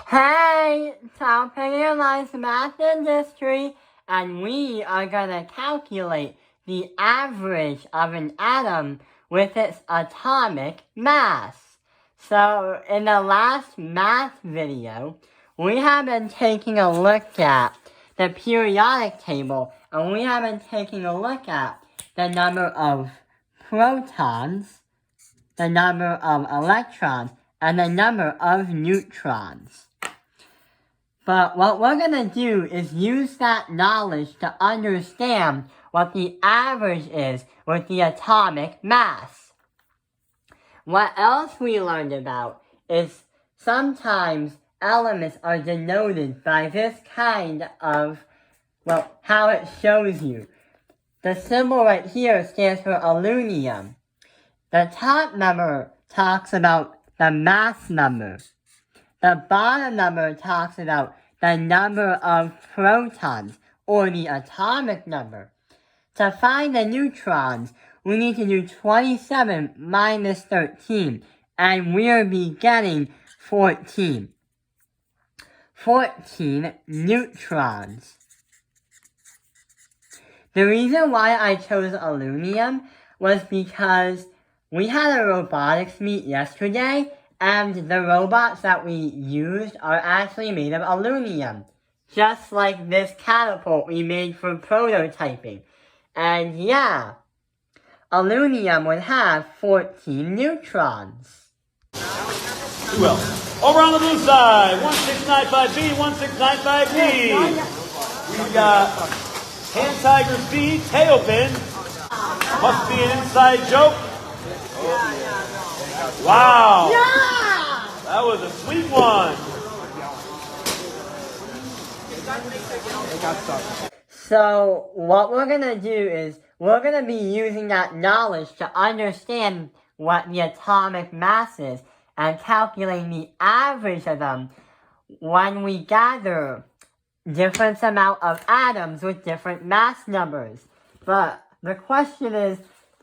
Hey, Top Analyze Math Industry, and we are gonna calculate the average of an atom with its atomic mass. So, in the last math video, we have been taking a look at the periodic table, and we have been taking a look at the number of protons, the number of electrons, and the number of neutrons. But what we're going to do is use that knowledge to understand what the average is with the atomic mass. What else we learned about is sometimes elements are denoted by this kind of, how it shows you. The symbol right here stands for aluminum. The top number talks about the mass number. The bottom number talks about the number of protons, or the atomic number. To find the neutrons, we need to do 27 minus 13, and we'll be getting 14. 14 neutrons. The reason why I chose aluminum was because we had a robotics meet yesterday, and the robots that we used are actually made of aluminum. Just like this catapult we made for prototyping. And yeah, aluminum would have 14 neutrons. Who else? Over on the blue side, 1695B, 1695B. We've got hand tiger feet, tailpin. Must be an inside joke. Wow. Yeah! That was a sweet one. So what we're going to do is we're going to be using that knowledge to understand what the atomic mass is and calculating the average of them when we gather different amount of atoms with different mass numbers. But the question is,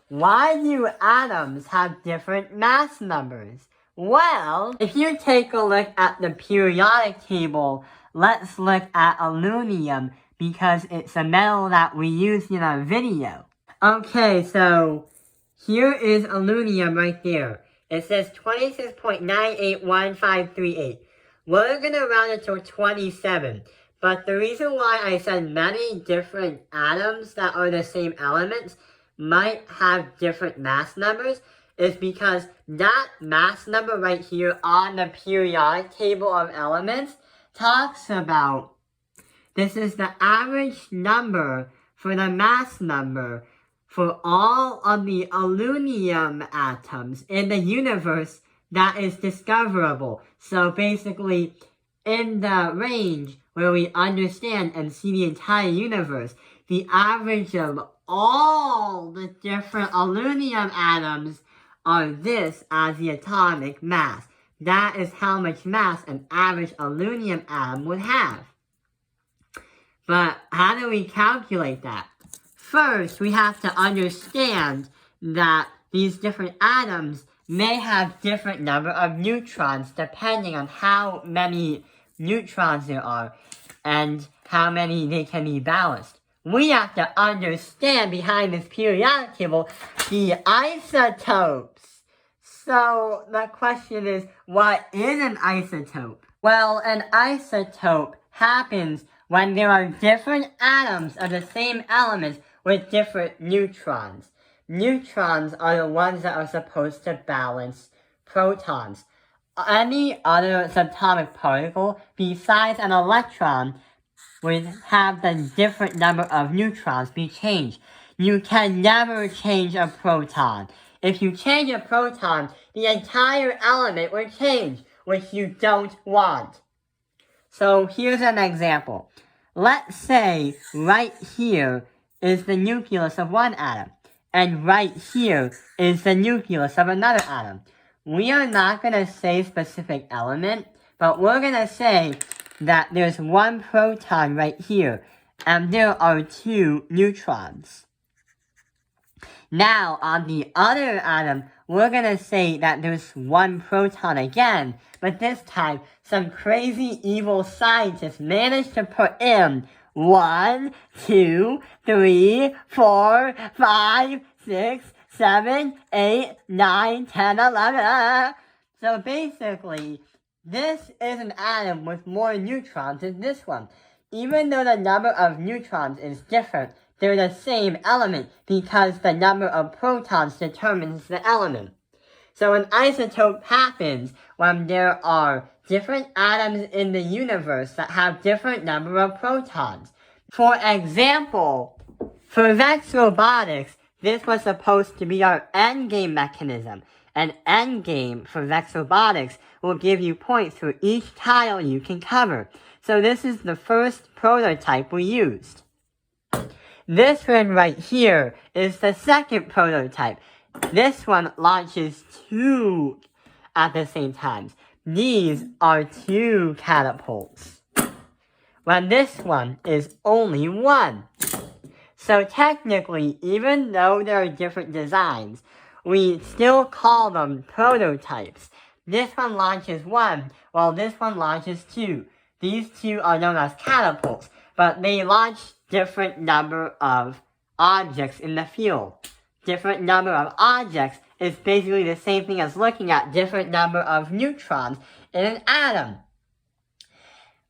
why do atoms have different mass numbers? Well, if you take a look at the periodic table, let's look at aluminum because it's a metal that we used in our video. Okay, so here is aluminum right there. It says 26.981538. We're going to round it to 27. But the reason why I said many different atoms that are the same elements might have different mass numbers is because that mass number right here on the periodic table of elements talks about, this is the average number for the mass number for all of the aluminum atoms in the universe that is discoverable. So basically, in the range where we understand and see the entire universe, the average of all the different aluminum atoms are this as the atomic mass. That is how much mass an average aluminum atom would have. But how do we calculate that? First, we have to understand that these different atoms may have different number of neutrons depending on how many neutrons there are and how many they can be balanced. We have to understand behind this periodic table the isotopes. So the question is, what is an isotope? Well, an isotope happens when there are different atoms of the same elements with different neutrons. Neutrons are the ones that are supposed to balance protons. Any other subatomic particle besides an electron would have the different number of neutrons be changed. You can never change a proton. If you change a proton, the entire element will change, which you don't want. So here's an example. Let's say right here is the nucleus of one atom, and right here is the nucleus of another atom. We are not going to say specific element, but we're going to say that there's one proton right here, and there are 2 neutrons. Now, on the other atom, we're gonna say that there's one proton again, but this time some crazy evil scientist managed to put in 1, 2, 3, 4, 5, 6, 7, 8, 9, 10, 11. So basically, this is an atom with more neutrons than this one. Even though the number of neutrons is different, they're the same element because the number of protons determines the element. So an isotope happens when there are different atoms in the universe that have different number of protons. For example, for Vex Robotics, this was supposed to be our endgame mechanism. An endgame for Vex Robotics will give you points for each tile you can cover. So this is the first prototype we used. This one right here is the second prototype. This one launches 2 at the same time. These are 2 catapults. When this one is only 1. So technically, even though there are different designs, we still call them prototypes. This one launches 1, while this one launches 2. These 2 are known as catapults, but they launch different number of objects in the field. Different number of objects is basically the same thing as looking at different number of neutrons in an atom.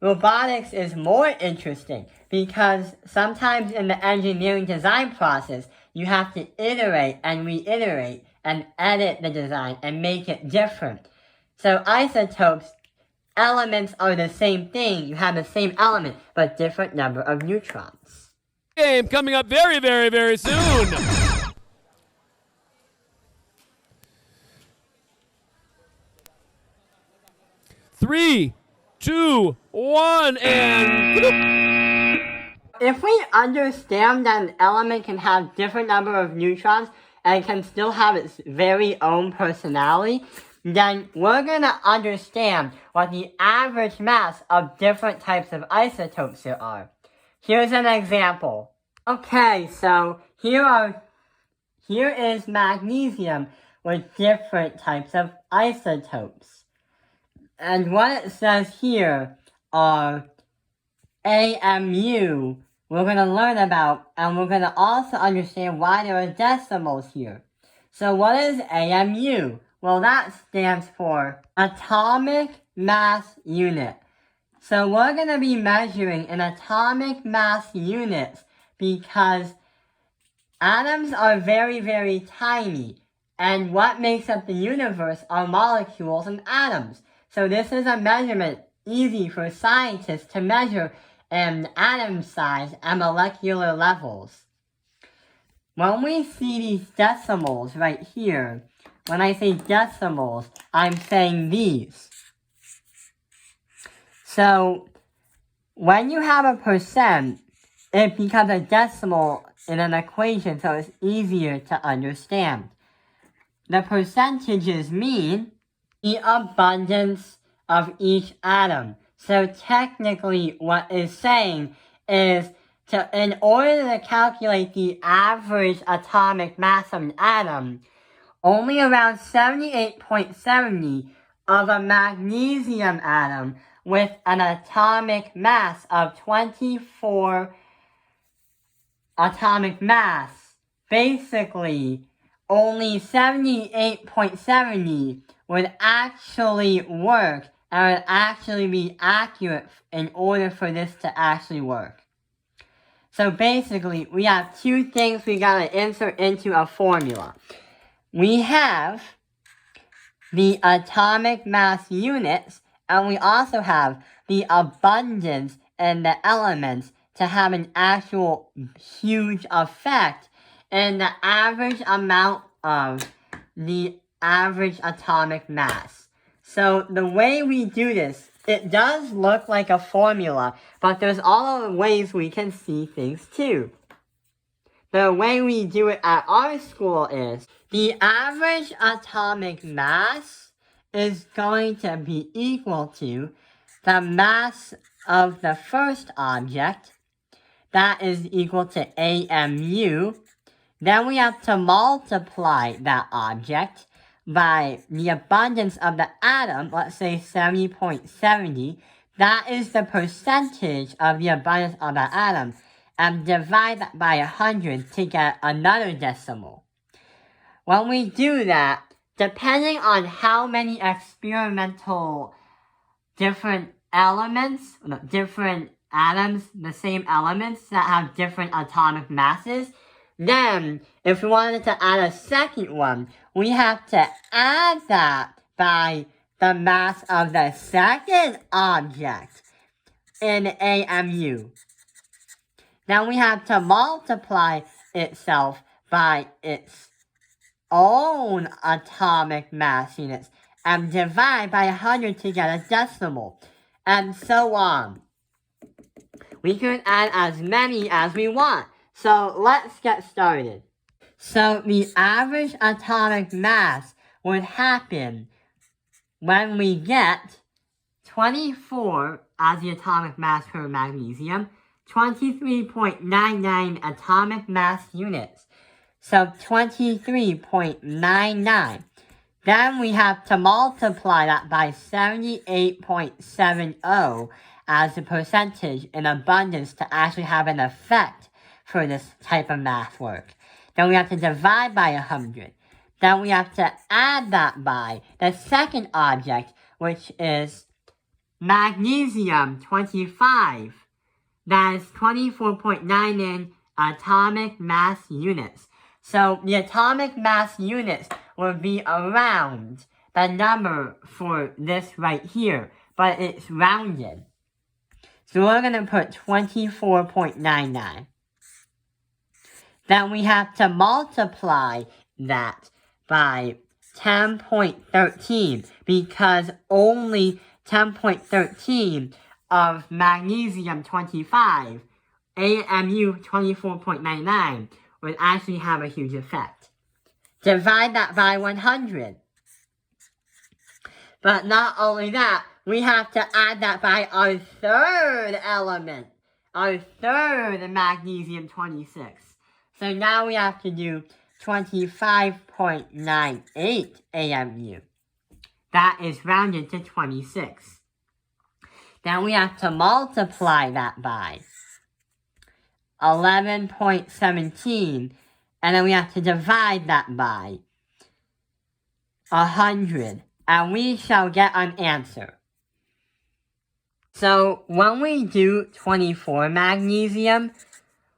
Robotics is more interesting because sometimes in the engineering design process, you have to iterate and reiterate and edit the design and make it different. So isotopes, elements are the same thing. You have the same element, but different number of neutrons. Game coming up very, very, very soon. Three, 2, 1, and... If we understand that an element can have different number of neutrons and can still have its very own personality, then we're going to understand what the average mass of different types of isotopes there are. Here's an example. Okay, so here is magnesium with different types of isotopes. And what it says here are AMU, we're going to learn about, and we're going to also understand why there are decimals here. So what is AMU? Well, that stands for Atomic Mass Unit. So we're going to be measuring in atomic mass units because atoms are very, very tiny. And what makes up the universe are molecules and atoms. So this is a measurement easy for scientists to measure in atom size and molecular levels. When we see these decimals right here, when I say decimals, I'm saying these. So when you have a percent, it becomes a decimal in an equation, so it's easier to understand. The percentages mean the abundance of each atom. So technically what it's saying is in order to calculate the average atomic mass of an atom, only around 78.70 of a magnesium atom with an atomic mass of 24 atomic mass, basically only 78.70 would actually work and would actually be accurate in order for this to actually work. So basically, we have 2 things we gotta insert into a formula. We have the atomic mass units, and we also have the abundance in the elements to have an actual huge effect in the average amount of the average atomic mass. So the way we do this, it does look like a formula, but there's all the ways we can see things too. The way we do it at our school is, the average atomic mass is going to be equal to the mass of the first object, that is equal to AMU. Then we have to multiply that object by the abundance of the atom, let's say 70.70, that is the percentage of the abundance of the atom, and divide that by 100 to get another decimal. When we do that, depending on how many experimental different elements, different atoms, the same elements that have different atomic masses, then if we wanted to add a second one, we have to add that by the mass of the second object in AMU. Then we have to multiply itself by its own atomic mass units and divide by 100 to get a decimal, and so on. We can add as many as we want, so let's get started. So the average atomic mass would happen when we get 24 as the atomic mass for magnesium, 23.99 atomic mass units. So 23.99. Then we have to multiply that by 78.70 as a percentage in abundance to actually have an effect for this type of math work. Then we have to divide by 100. Then we have to add that by the second object, which is magnesium 25. That is 24.99 atomic mass units. So the atomic mass units will be around the number for this right here, but it's rounded. So we're going to put 24.99. Then we have to multiply that by 10.13 because only 10.13 of magnesium 25, AMU 24.99, would actually have a huge effect. Divide that by 100. But not only that, we have to add that by our third element, our third magnesium 26. So now we have to do 25.98 AMU. That is rounded to 26. Then we have to multiply that by 11.17, and then we have to divide that by 100, and we shall get an answer. So when we do 24 magnesium,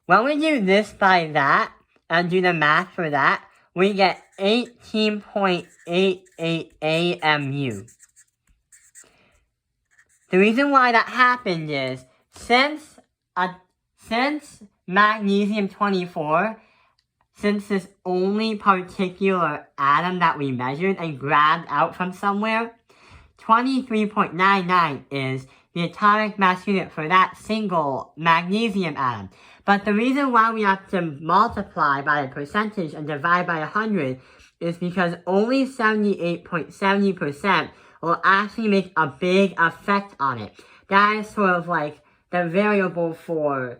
when we do this by that, and do the math for that, we get 18.88 AMU. The reason why that happened is, since magnesium 24, since this only particular atom that we measured and grabbed out from somewhere, 23.99 is the atomic mass unit for that single magnesium atom. But the reason why we have to multiply by a percentage and divide by 100 is because only 78.70% will actually make a big effect on it. That is sort of like the variable for,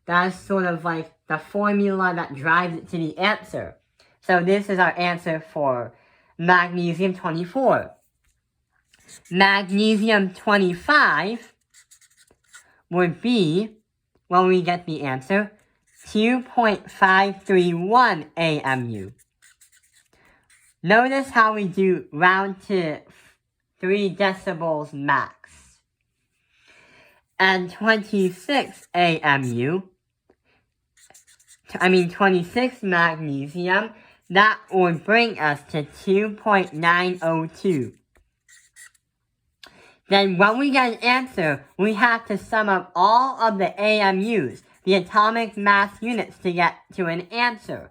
that is sort of like the formula that drives it to the answer. So this is our answer for magnesium 24. Magnesium 25 would be, when we get the answer, 2.531 AMU. Notice how we do round to 3 decibels max. And 26 AMU, 26 magnesium, that would bring us to 2.902. Then when we get an answer, we have to sum up all of the AMUs, the atomic mass units, to get to an answer.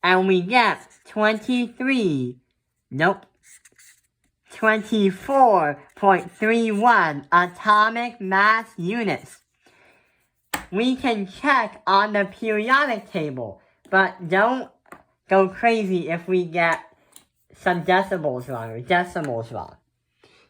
And we get 24.31 atomic mass units. We can check on the periodic table, but don't go crazy if we get some decibels wrong or decimals wrong.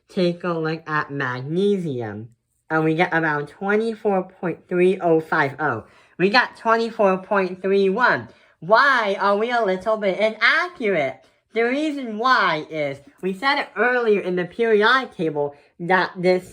Take a look at magnesium, and we get around 24.3050. We got 24.31. Why are we a little bit inaccurate? The reason why is, we said it earlier in the periodic table, that this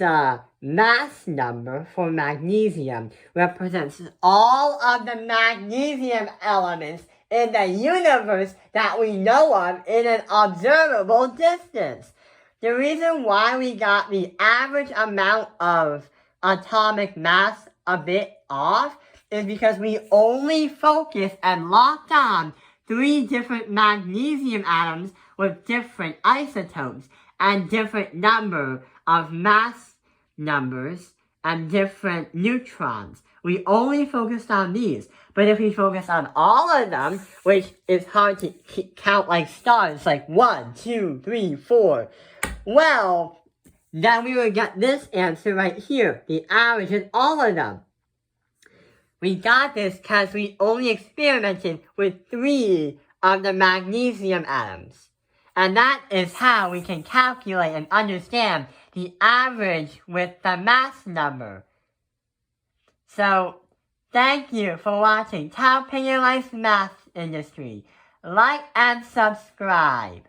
mass number for magnesium represents all of the magnesium elements in the universe that we know of in an observable distance. The reason why we got the average amount of atomic mass a bit off is because we only focused and locked on 3 different magnesium atoms with different isotopes and different number of mass numbers and different neutrons. We only focused on these. But if we focus on all of them, which is hard to count like stars, like 1, 2, 3, 4, well, then we would get this answer right here, the average in all of them. We got this because we only experimented with 3 of the magnesium atoms. And that is how we can calculate and understand the average with the mass number. So, thank you for watching Tao Penguin Life's Math Industry. Like and subscribe.